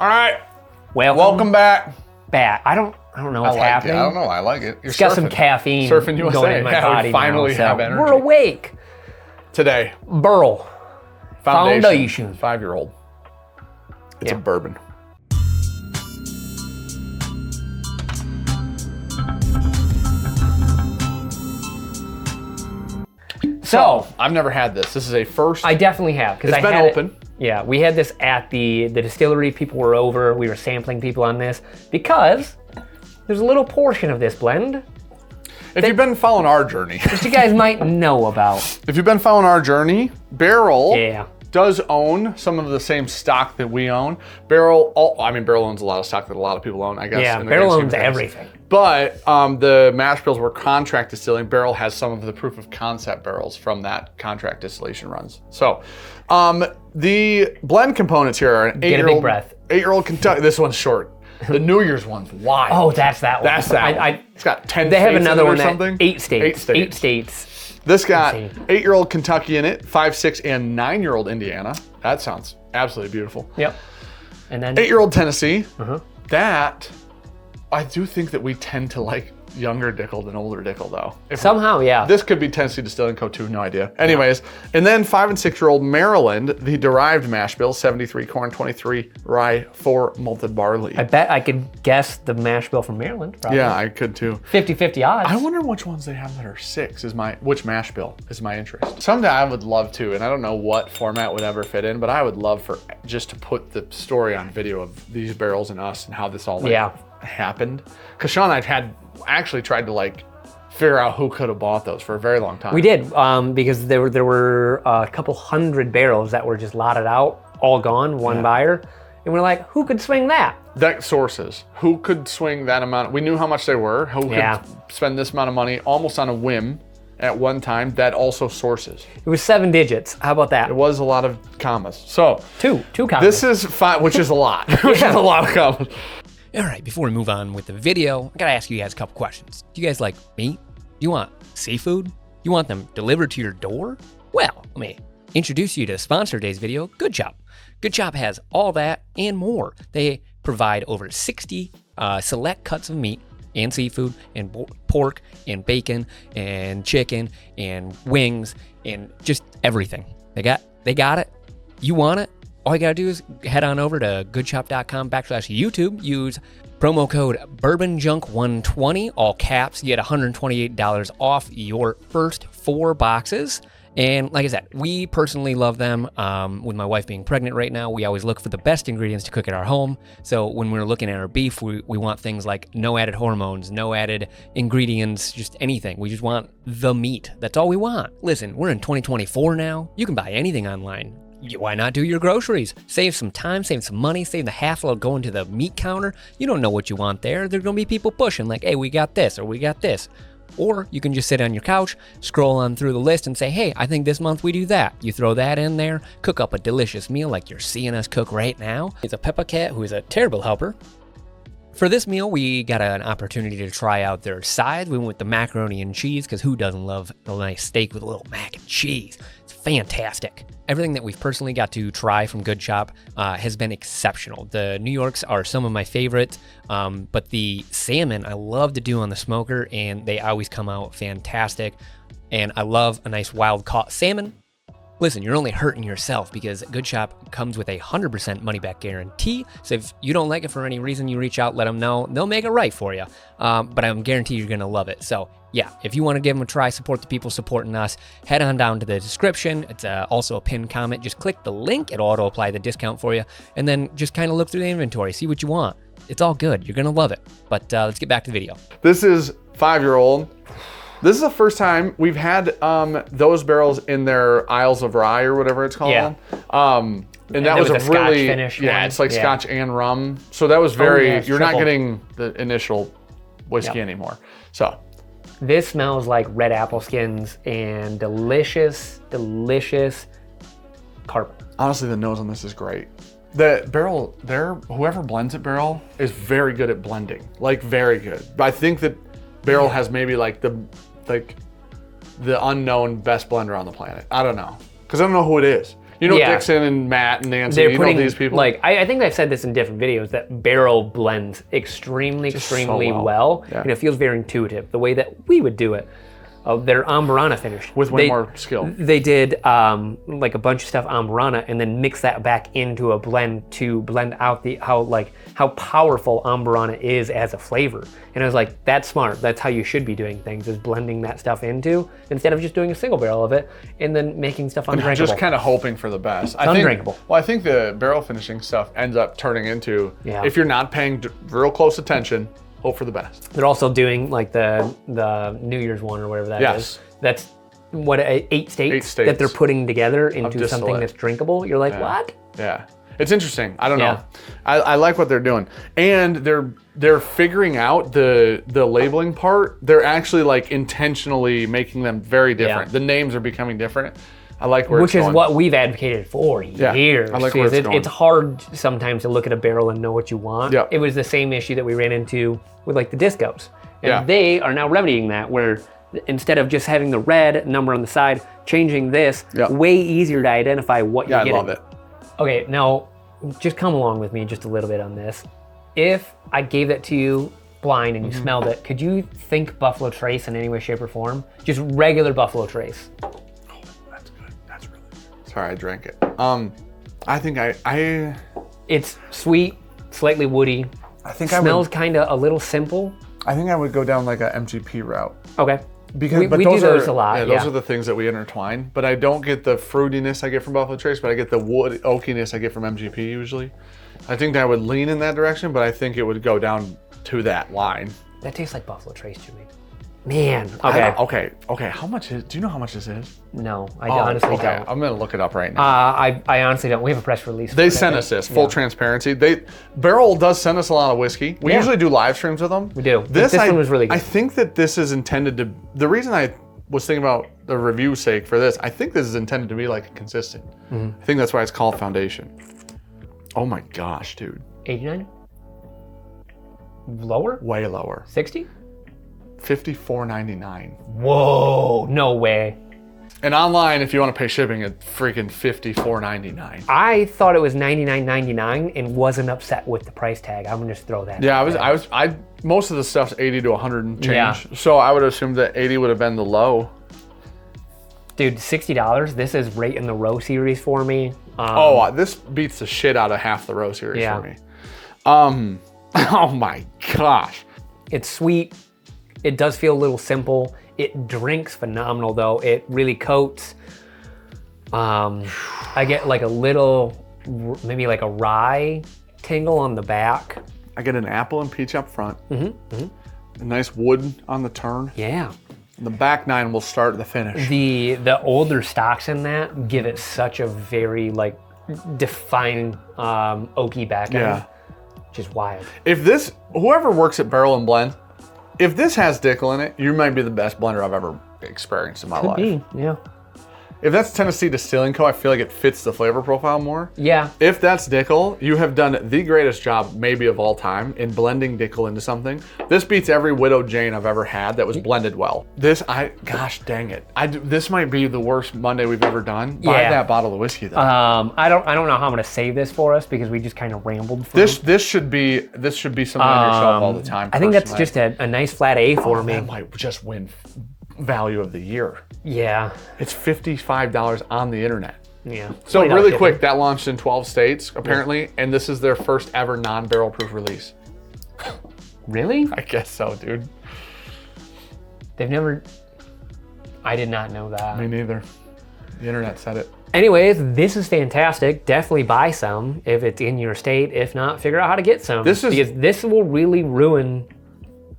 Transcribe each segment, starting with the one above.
All right. Welcome back. I don't know what's happening. I don't know. I like it. You're It's got some caffeine Surfing USA. going in my body we finally now, have energy. We're awake. Today, Barrell Foundation. 5-year-old. It's a bourbon. So, I've never had this. This is a first. I definitely have. It's been open. Yeah, we had this at the distillery. People were over. We were sampling people on this because there's a little portion of this blend If you've been following our journey. that you guys might know about. If you've been following our journey, Barrell does own some of the same stock that we own. Barrell owns a lot of stock that a lot of people own, I guess. Yeah, Barrell owns everything. But the mash bills were contract distilling. Barrell has some of the proof of concept barrels from that contract distillation runs. So the blend components here are an 8-year-old. Get a big breath. 8-year-old Kentucky. This one's short. The New Year's one's wild. Oh, that's that one. That's that one. It's got 10 They have states another in it one or something. 8 states. 8 states. 8 states. This got 8-year-old Kentucky in it, 5, 6, and 9-year-old Indiana. That sounds absolutely beautiful. Yep. And then 8-year-old Tennessee. That, I do think that we tend to like younger Dickel than older Dickel though. Somehow, yeah. This could be Tennessee Distilling Co. too, no idea. Anyways, and then 5 and 6-year-old Maryland, the derived mash bill, 73 corn, 23 rye, 4 malted barley. I bet I could guess the mash bill from Maryland, probably. Yeah, I could too. 50-50 odds. I wonder which ones they have that are 6 which mash bill is my interest. Someday I would love to, and I don't know what format would ever fit in, but I would love for just to put the story on video of these barrels and us and how this all happened. Because Sean and I had actually tried to figure out who could have bought those for a very long time. We did, because there were a couple hundred barrels that were just lotted out, all gone, one buyer. And we're like, who could swing that? That sources. Who could swing that amount? We knew how much they were. Who could spend this amount of money almost on a whim at one time? That also sources. It was 7 digits. How about that? It was a lot of commas. So two commas. This is 5, which is a lot. Which is a lot of commas. All right, before we move on with the video, I gotta ask you guys a couple questions. Do you guys like meat? Do you want seafood? You want them delivered to your door? Well, let me introduce you to sponsor today's video, Good Chop. Good Chop has all that and more. They provide over 60 select cuts of meat and seafood and pork and bacon and chicken and wings and just everything. They got it. You want it? All you gotta do is head on over to goodchop.com/YouTube, use promo code Bourbonjunk120, all caps, you get $128 off your first 4 boxes. And like I said, we personally love them. With my wife being pregnant right now, we always look for the best ingredients to cook at our home. So when we're looking at our beef, we want things like no added hormones, no added ingredients, just anything. We just want the meat. That's all we want. Listen, we're in 2024 now. You can buy anything online. Why not do your groceries? Save some time, save some money, save the hassle of going to the meat counter. You don't know what you want there. There's gonna be people pushing like, hey, we got this or we got this. Or you can just sit on your couch, scroll on through the list and say, hey, I think this month we do that. You throw that in there, cook up a delicious meal like you're seeing us cook right now. It's a Peppa Cat who is a terrible helper. For this meal, we got an opportunity to try out their sides. We went with the macaroni and cheese because who doesn't love a nice steak with a little mac and cheese? It's fantastic. Everything that we've personally got to try from Good Chop has been exceptional. The New Yorks are some of my favorites, but the salmon I love to do on the smoker, and they always come out fantastic. And I love a nice wild caught salmon. Listen, you're only hurting yourself because Good Chop comes with a 100% money back guarantee. So if you don't like it for any reason, you reach out, let them know. They'll make it right for you. But I'm guaranteed you're going to love it. So yeah, if you want to give them a try, support the people supporting us, head on down to the description. It's also a pinned comment. Just click the link. It'll auto apply the discount for you. And then just kind of look through the inventory, see what you want. It's all good. You're going to love it. But let's get back to the video. This is 5-year-old. This is the first time we've had those barrels in their Isles of Rye or whatever it's called. Yeah. And that was a really Scotch finish one. It's like Scotch and rum. So that was very you're not getting the initial whiskey anymore. So this smells like red apple skins and delicious carbon. Honestly, the nose on this is great. The barrel there, whoever blends it, Barrell is very good at blending. Like very good. But I think that Barrell has maybe the unknown best blender on the planet. I don't know, because I don't know who it is. You know Yeah. Dixon and Matt and Nancy, They're you putting know these people? like I think I've said this in different videos that Barrell blends extremely so well. Yeah. And it feels very intuitive the way that we would do it. Their Amburana finish With way more skill. They did like a bunch of stuff Amburana and then mix that back into a blend to blend out how powerful Amburana is as a flavor. And I was like, that's smart. That's how you should be doing things, is blending that stuff into instead of just doing a single barrel of it and then making stuff undrinkable. Just kind of hoping for the best. It's undrinkable. I think the barrel finishing stuff ends up turning into, Yeah. if you're not paying real close attention, hope for the best. They're also doing like the New Year's one or whatever that is. Yes. That's what 8 states, 8 states that they're putting together into something distillate. that's drinkable. You're like, what? Yeah. It's interesting. I don't Yeah. know. I like what they're doing. And they're figuring out the labeling part. They're actually like intentionally making them very different. Yeah. The names are becoming different. I like where Which it's is going. what we've advocated for years. I like where because it's going. It's hard sometimes to look at a barrel and know what you want. Yeah. It was the same issue that we ran into with like the discos. And Yeah. they are now remedying that, where instead of just having the red number on the side, changing this, Yeah. way easier to identify what you're I getting. love it. Okay, now just come along with me just a little bit on this. If I gave that to you blind and you Mm-hmm. smelled it, could you think Buffalo Trace in any way, shape, or form? Just regular Buffalo Trace. That's good. That's really good. Sorry, I drank it. I think I It's sweet, slightly woody. I think Smells kind of a little simple. I think I would go down like a MGP route. Okay. Because we do those a lot. Those are the things that we intertwine. But I don't get the fruitiness I get from Buffalo Trace, but I get the wood oakiness I get from MGP usually. I think that I would lean in that direction, but I think it would go down to that line. That tastes like Buffalo Trace to me. Man. I Okay. don't- okay. How much is? Do you know how much this is? No, I honestly okay. don't. I'm gonna look it up right now. I honestly don't. We have a press release. They for that, sent I us think. this, full transparency. Barrel does send us a lot of whiskey. We Yeah. usually do live streams with them. We do. This one was really good. I think that this is intended to, the reason I was thinking about the review's sake for this, I think this is intended to be like consistent. Mm-hmm. I think that's why it's called Foundation. Oh my gosh, dude. 89? Lower? Way lower. 60? $54.99. Whoa, no way. And online, if you want to pay shipping, it's freaking $54.99. I thought it was $99.99 and wasn't upset with the price tag. I'm gonna just throw that. Yeah, out there. I most of the stuff's 80 to 100 and change. Yeah. So I would assume that 80 would have been the low. Dude, $60. This is right in the row series for me. This beats the shit out of half the row series Yeah. for me. Oh my gosh. It's sweet. It does feel a little simple. It drinks phenomenal though. It really coats. I get like a little, maybe like a rye tingle on the back. I get an apple and peach up front. A nice wood on the turn. Yeah. The back nine will start the finish. The older stocks in that give it such a very like defined oaky back end. Yeah. Which is wild. If this, whoever works at Barrel and Blend, if this has Dickel in it, you might be the best blender I've ever experienced in my life. Yeah. If that's Tennessee Distilling Co., I feel like it fits the flavor profile more. Yeah. If that's Dickel, you have done the greatest job maybe of all time in blending Dickel into something. This beats every Widow Jane I've ever had that was blended well. Gosh dang it. This might be the worst Monday we've ever done. Buy Yeah. that bottle of whiskey though. I don't know how I'm gonna save this for us because we just kind of rambled through. This should be something on your shelf all the time. I think that's personally. just a nice flat A for me. That might just win value of the year. Yeah. It's $55 on the internet. Yeah. So $20 really shipping. quick, that launched in 12 states apparently, and this is their first ever non-barrel proof release. Really? I guess so, dude. They've never. I did not know that. Me neither. The internet said it. Anyways, this is fantastic. Definitely buy some if it's in your state. If not, figure out how to get some. This is- because this will really ruin.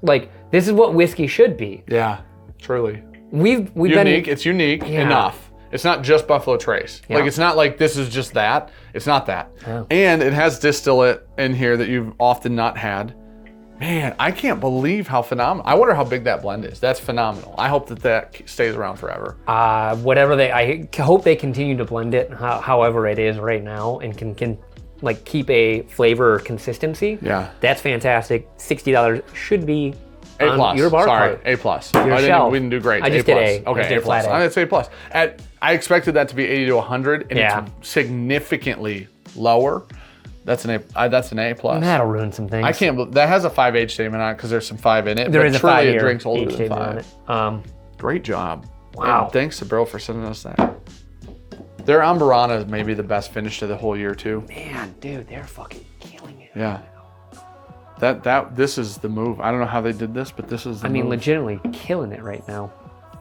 Like, this is what whiskey should be. Yeah, truly. We've Unique. been It's unique Yeah. enough. It's not just Buffalo Trace. Yeah. Like, it's not like this is just that. It's not that. Yeah. And it has distillate in here that you've often not had. Man, I can't believe how phenomenal. I wonder how big that blend is. That's phenomenal. I hope that stays around forever. I hope they continue to blend it however it is right now and can like keep a flavor consistency. Yeah. That's fantastic. $60 should be A plus. on your bar Sorry, cart. A plus. shelf. We didn't do great. I just A did plus. A. I Okay, did A plus. flat A. I'd say A plus. I expected that to be 80 to 100, and Yeah. it's significantly lower. That's an A plus. That'll ruin some things. I can't believe that has a 5 age statement on it because there's some 5 in it. There but is a truly 5 it year drinks older age than statement 5. on it. Great job. Wow. And thanks to Barrell for sending us that. Their Amburana is maybe the best finish to the whole year too. Man, dude, they're fucking killing it. Yeah. This is the move. I don't know how they did this, but this is the I mean, move. legitimately killing it right now.